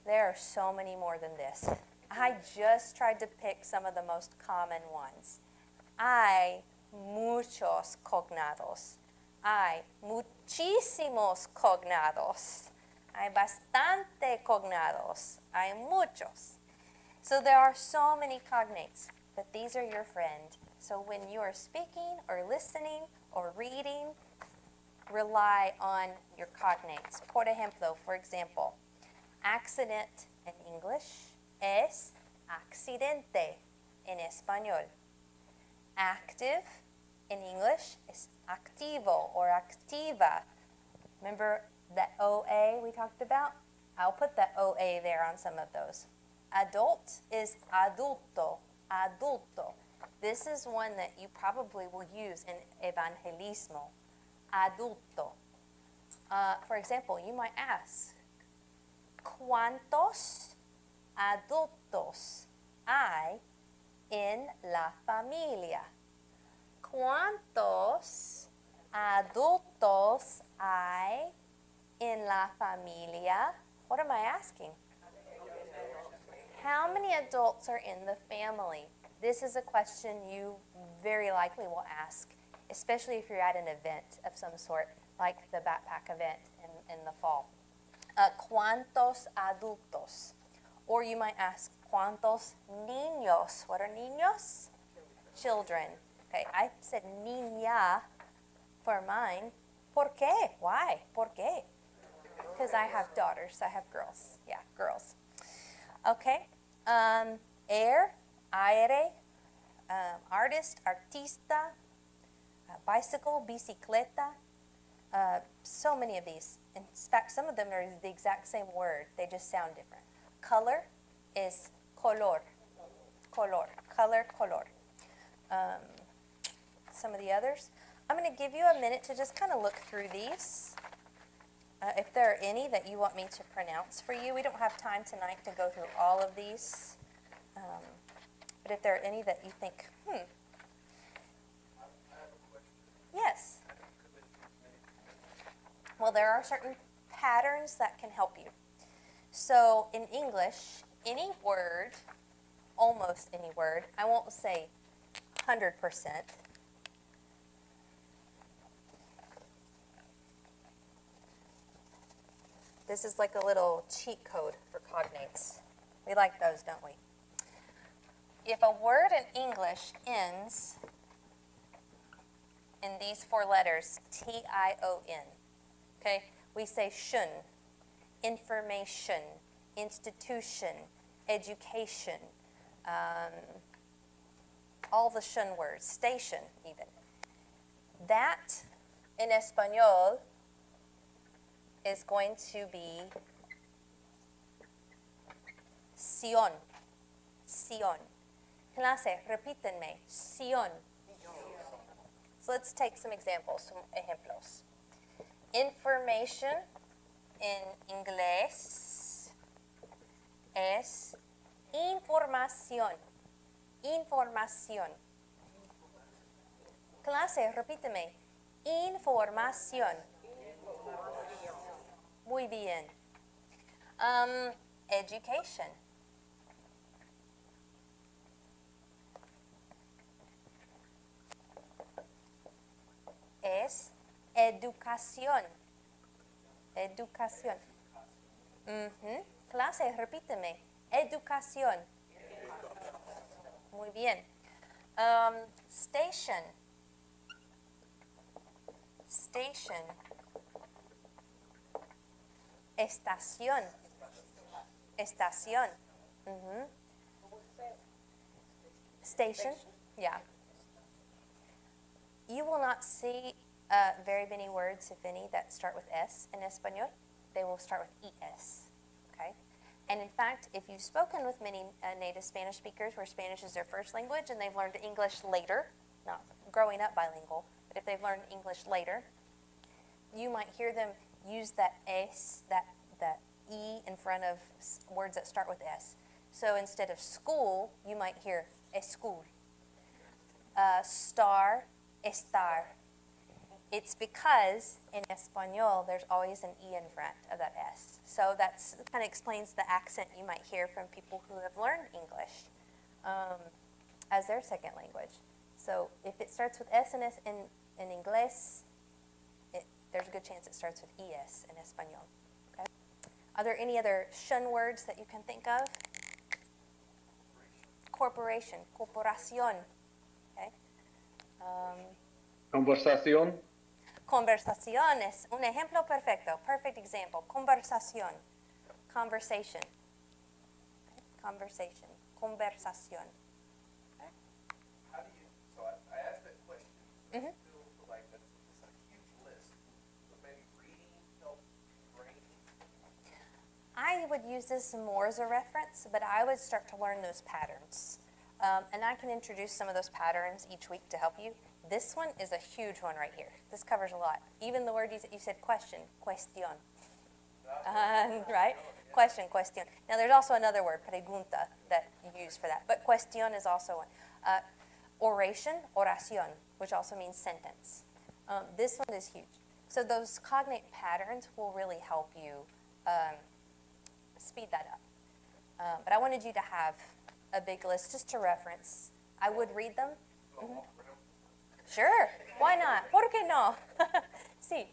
There are so many more than this. I just tried to pick some of the most common ones. Hay muchos cognados. Hay muchísimos cognados. Hay bastante cognados. Hay muchos. So there are so many cognates, but these are your friend. So when you are speaking or listening or reading, rely on your cognates. Por ejemplo, for example, accident in English es accidente en español. Active in English is activo or activa. Remember that OA we talked about? I'll put that OA there on some of those. Adult is adulto, adulto. This is one that you probably will use in evangelismo, adulto. For example, you might ask, ¿cuántos adultos hay en la familia? ¿Cuántos adultos hay en la familia? What am I asking? How many adults are in the family? This is a question you very likely will ask, especially if you're at an event of some sort, like the backpack event in the fall. ¿Cuántos adultos? Or you might ask, ¿cuántos niños? What are niños? Children. Okay, I said niña for mine. ¿Por qué? Why? ¿Por qué? Because I have daughters. I have girls. Yeah, girls. Okay. Air, aire, artist, artista, bicycle, bicicleta. So many of these. In fact, some of them are the exact same word. They just sound different. Color is color. Color. Color, color. Some of the others. I'm going to give you a minute to just kind of look through these. If there are any that you want me to pronounce for you, we don't have time tonight to go through all of these. But if there are any that you think, yes. Well, there are certain patterns that can help you. So in English, any word, almost any word, I won't say 100%. This is like a little cheat code for cognates. We like those, don't we? If a word in English ends in these four letters, T-I-O-N, okay, we say shun, information, institution, education, all the shun words, station even. That in Espanol is going to be Sion. Sion. Clase, repítenme. Sion. So let's take some examples, some ejemplos. Information in inglés es información. Información. Clase, repíteme. Información. Muy bien. Education. Es educación. Educación. Clase, repíteme. Educación. Muy bien. Station. Station. Estación. Estación. Mhm. Station. Yeah. You will not see very many words, if any, that start with S in Espanol. They will start with ES. Okay? And in fact, if you've spoken with many native Spanish speakers where Spanish is their first language and they've learned English later, not growing up bilingual, but if they've learned English later, you might hear them use that S, that E in front of words that start with S. So instead of school, you might hear eschool. Star, estar. It's because in Espanol, there's always an E in front of that S. So that's kind of explains the accent you might hear from people who have learned English as their second language. So if it starts with S in Inglés, there's a good chance it starts with ES in Espanol. Okay? Are there any other shun words that you can think of? Corporation, corporación. Okay? Conversación. Conversación es un ejemplo perfecto, perfect example. Conversación, conversation. Okay? Conversation, conversación. Okay? How do you, so I asked that question. Mhm. I feel like that's a huge list. But maybe reading help brain. I would use this more as a reference, but I would start to learn those patterns. And I can introduce some of those patterns each week to help you. This one is a huge one right here. This covers a lot. Even the word you said question, cuestión. Right? Question, cuestión. Now there's also another word, pregunta, that you use for that. But cuestión is also one. Oration, oración, which also means sentence. This one is huge. So those cognate patterns will really help you speed that up. But I wanted you to have a big list just to reference. I would read them. Mhm. Sure, why not? ¿Por qué no? Sí.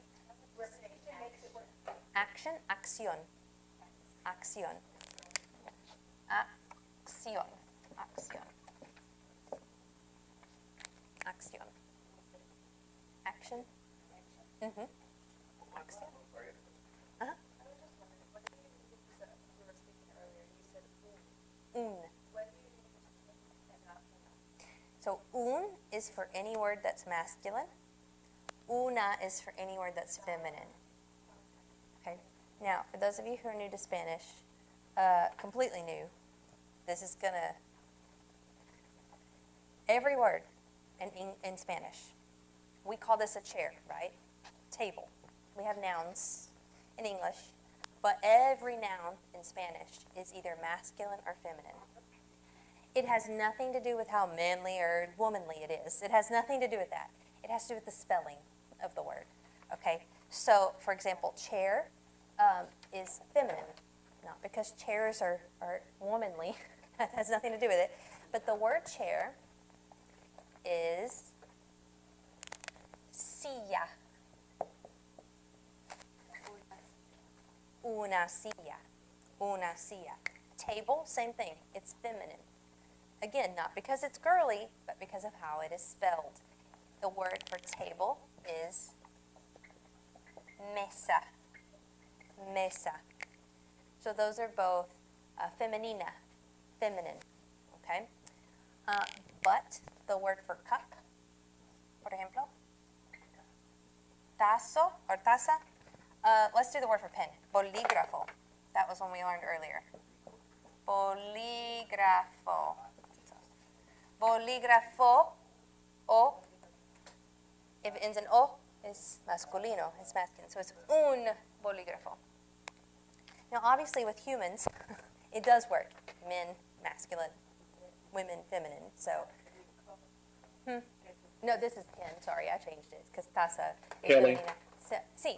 Action, acción. Acción. Acción. Acción. Acción. Action. Mhm. Acción. Uh-huh. Un. So un is for any word that's masculine. Una is for any word that's feminine. Okay. Now, for those of you who are new to Spanish, completely new, this is gonna every word in Spanish. We call this a chair, right? Table. We have nouns in English, but every noun in Spanish is either masculine or feminine. It has nothing to do with how manly or womanly it is. It has nothing to do with that. It has to do with the spelling of the word. Okay? So, for example, chair is feminine. Not because chairs are womanly. That has nothing to do with it. But the word chair is silla. Una silla. Una silla. Table, same thing. It's feminine. Again, not because it's girly, but because of how it is spelled. The word for table is mesa. Mesa. So those are both femenina, feminine. Okay? But the word for cup, por ejemplo, tazo or taza. Let's do the word for pen. Bolígrafo. That was one we learned earlier. Bolígrafo. Bolígrafo, o, if it ends in o, is masculino, it's masculine. So it's un bolígrafo. Now, obviously, with humans, it does work. Men, masculine, women, feminine. So, no, this is pen. Sorry, I changed it because taza is Kelly? femenina. So, sí,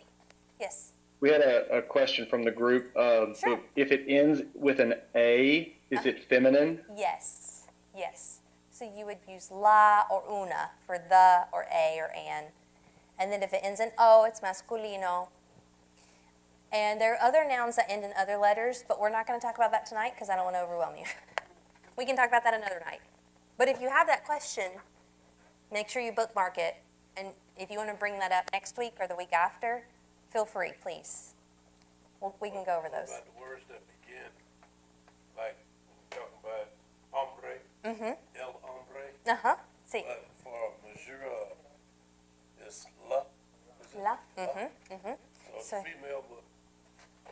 yes. We had a question from the group. Sure. If it ends with an A, is it feminine? Yes, yes. So you would use la or una for the or a or an. And then if it ends in o, it's masculino. And there are other nouns that end in other letters, but we're not going to talk about that tonight because I don't want to overwhelm you. We can talk about that another night. But if you have that question, make sure you bookmark it. And if you want to bring that up next week or the week after, feel free, please. We can go over those. About the words that begin, like we're talking about hombre, el hombre, Uh-huh. Sí. but for mesura, it's la. Is it La. So- So it's female, but,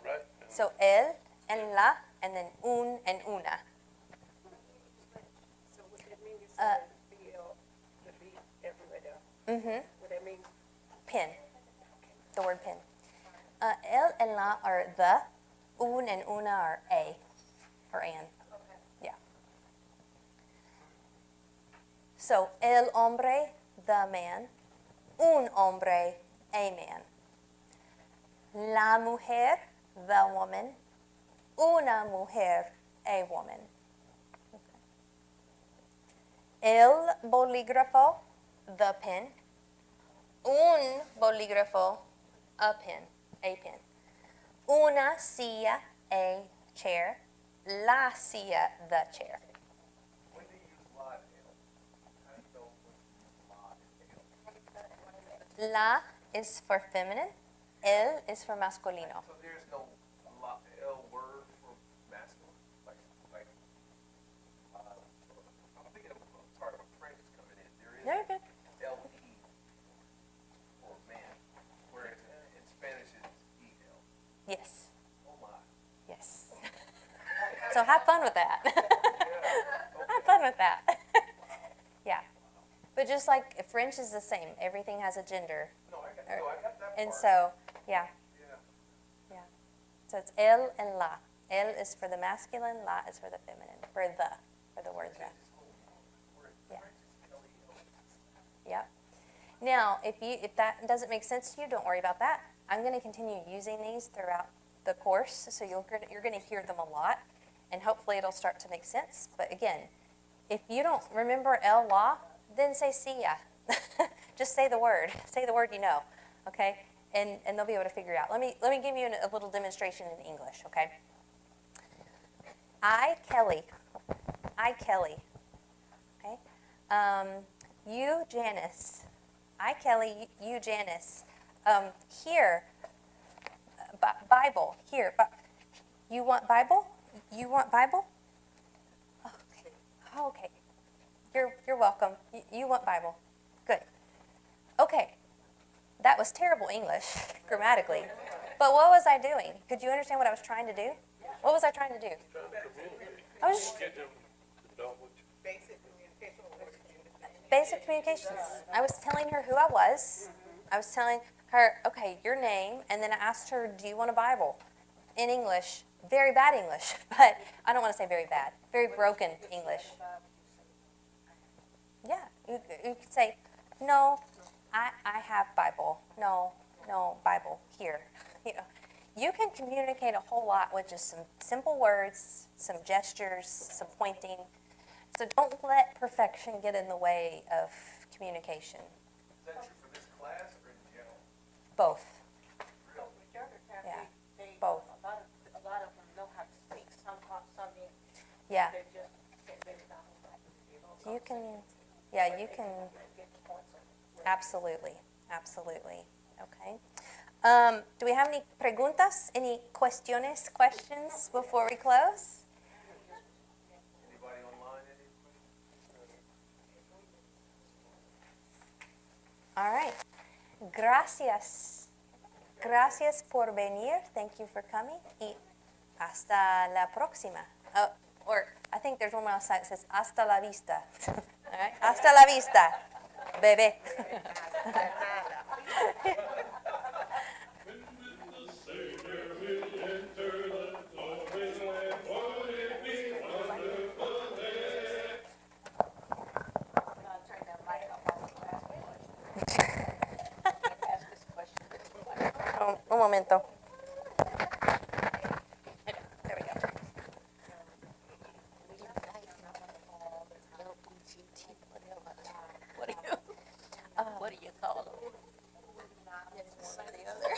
right? And So el and la, and then un and una. So what that mean is the B everywhere there. What that mean? Pin. The word pin. El and la are the. Un and una are a or an. Yeah. So el hombre, the man. Un hombre, a man. La mujer, the woman. Una mujer, a woman. El bolígrafo, the pen. Un bolígrafo, a pen, a pen. Una silla, a chair. La silla, the chair. When do you use la and el? How do you know when to use la and el? La is for feminine. El is for masculino. So there's no la, L word for masculine? Like, I'm thinking of, sorry, when French is coming in, there is Very good. L-E for man, whereas in Spanish it's E-L. Yes. Oh my. Yes. So have fun with that. Have fun with that. Yeah. But just like French is the same, everything has a gender. No, I got that part. And so, yeah. Yeah. Yeah. So it's el and la. El is for the masculine, la is for the feminine, for the word the. Yeah. Yep. Now, if that doesn't make sense to you, don't worry about that. I'm going to continue using these throughout the course, so you're going to hear them a lot, and hopefully it'll start to make sense. But again, if you don't remember el la, then say see ya. Just say the word. Say the word you know, okay? And they'll be able to figure it out. Let me give you a little demonstration in English, okay? I, Kelly. Okay? You, Janice. I, Kelly. You, Janice. Here. Bible. Here. You want Bible? You want Bible? Okay. Oh, okay. You're welcome. You want Bible. Good. Okay. That was terrible English, grammatically. But what was I doing? Could you understand what I was trying to do? What was I trying to do? I was just get them to know what you, Basic communication. basic communications. I was telling her who I was. I was telling her, okay, your name, and then I asked her, do you want a Bible? In English. Very bad English, but I don't want to say very bad. Very broken English. Yeah, you could say, no, I have Bible. No, Bible, here. You know, you can communicate a whole lot with just some simple words, some gestures, some pointing. So don't let perfection get in the way of communication. Is that true for this class or in general? Both. Really? Yeah, both. A lot of them know how to speak, some didn't. Yeah, They just can't really know how to you can, yeah, you can, get points. absolutely, absolutely. Okay. Do we have any preguntas, any questions before we close? Anybody online, any questions? All right. Gracias. Gracias por venir. Thank you for coming. Y hasta la próxima. Or I think there's one more outside that says hasta la vista. All right. Hasta la vista, bebé. Turn that mic off. Ask this question. Un momento. There we go. What do you call them? It's one or the other.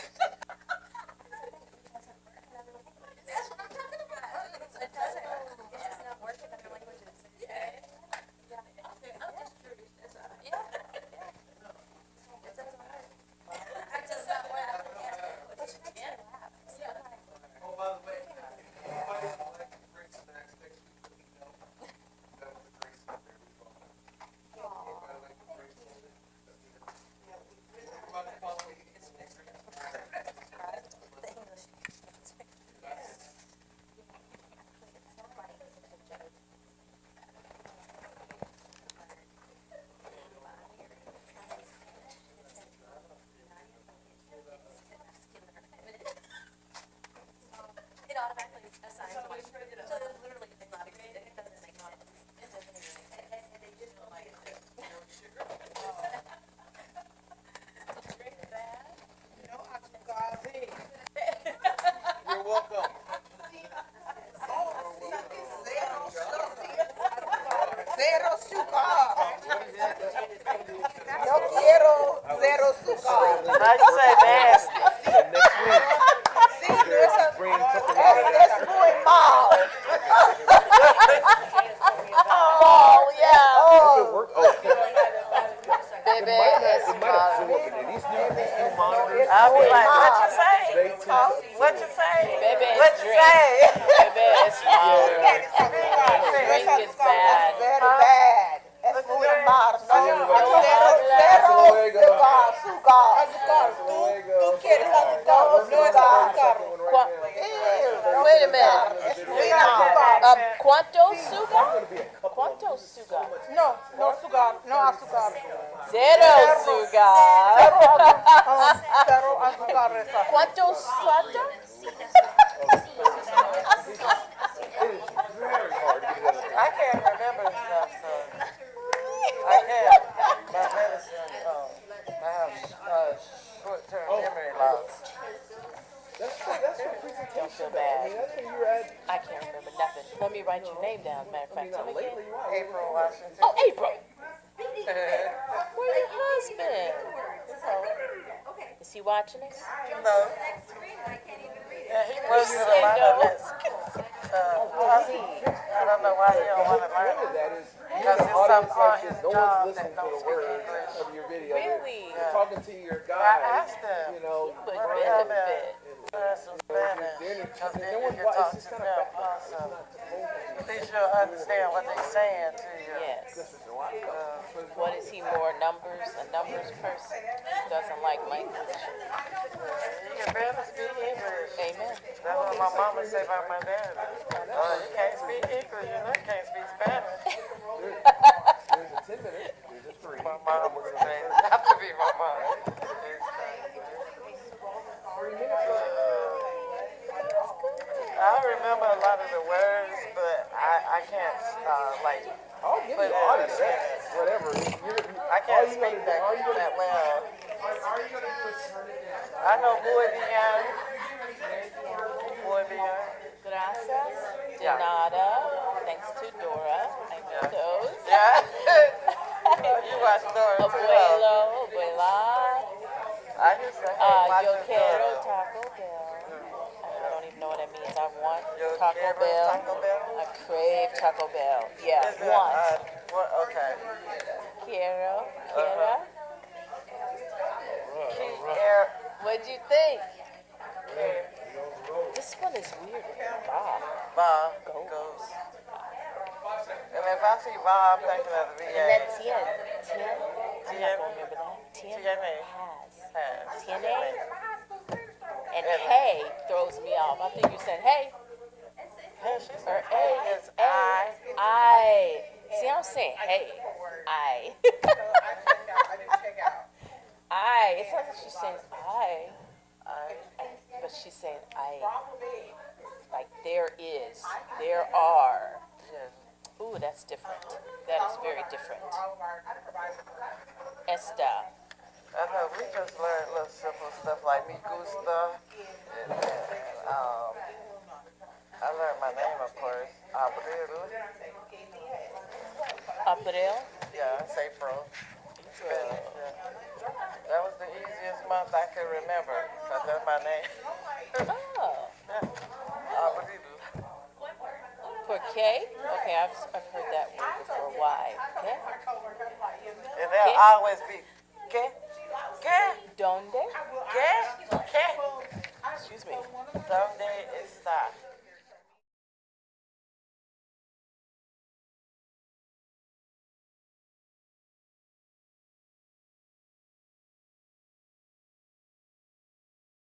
they tend to. What you say? Baby, What it's you drink. say? Baby, it's drink is bad. Very bad. Es muy malo. No, Luego. azúcar. Tú quieres azúcar. No es azúcar. Wait a minute. ¿Cuánto sugar? ¿Cuánto sugar? No, no azúcar. No azúcar. Cero sugar. Cero azúcar. ¿Cuánto sugar? I can't remember stuff, so I can't. My medicine, I have short-term memory loss. Don't feel bad. I can't remember nothing. Let me write your name down. Matter of fact, tell me again. April Washington. Oh, April. Where's your husband? Is he watching us? No. Yeah, he works with a lot of this. I don't know why he don't want to learn it. That is, Because it's something on his no job one's listening that to don't the speak words English. of your video. Really? You're talking to your I guy. asked him. You know, Would What the hell benefit. learn some Spanish? Because then you can talk to them also. At least you'll understand what they're saying to you. Yes. What is he more numbers? A numbers person? Doesn't like language. You can barely speak English. Amen. That's what my mama said about my dad. Oh, you can't speak English, you know, you can't speak Spanish. there's a 10 minute, there's a 3. My mom would say, have to be my mom. I remember a lot of the words, but I can't, like, I'll give put you it audio, in that's whatever. I can't speak that well. I know Boy Beyond. Boy Beyond. Gracias. De nada. Thanks to Dora. I know those. Yeah. You watch Dora too. Abuelo, abuela. I used to hate Yo watching quiero Dora. Taco Bell. I don't even know what that means. I want Yo Taco quiero Bell. Taco Bell? I crave Taco Bell. Yeah, Is it, want. okay. Quiero. Quiero. What'd you think? This one is weird. Bob goes. And if I see Bob, I'm thinking of the And VA. that Tien. Tien? I'm not gonna remember that. Tien Tiene. has. Tiene. And hey throws me off. I think you said hey. Hey, she Or said, hey. hey, it's I. I. See, I'm saying hey. I. I. It sounds like she's saying I. But she's saying I. Like there is. There are. Yes. Ooh, that's different. That is very different. Esta. I know, we just learned little simple stuff like me gusta. And I learned my name, of course. Abril. April. Yeah, it's April. Yeah. That was the easiest month I could remember, because that's my name. Oh. Abril. For K? Okay, I've heard that word before. Why? Okay. And they'll always be, ¿qué? Donde? ¿Qué? Excuse me. So,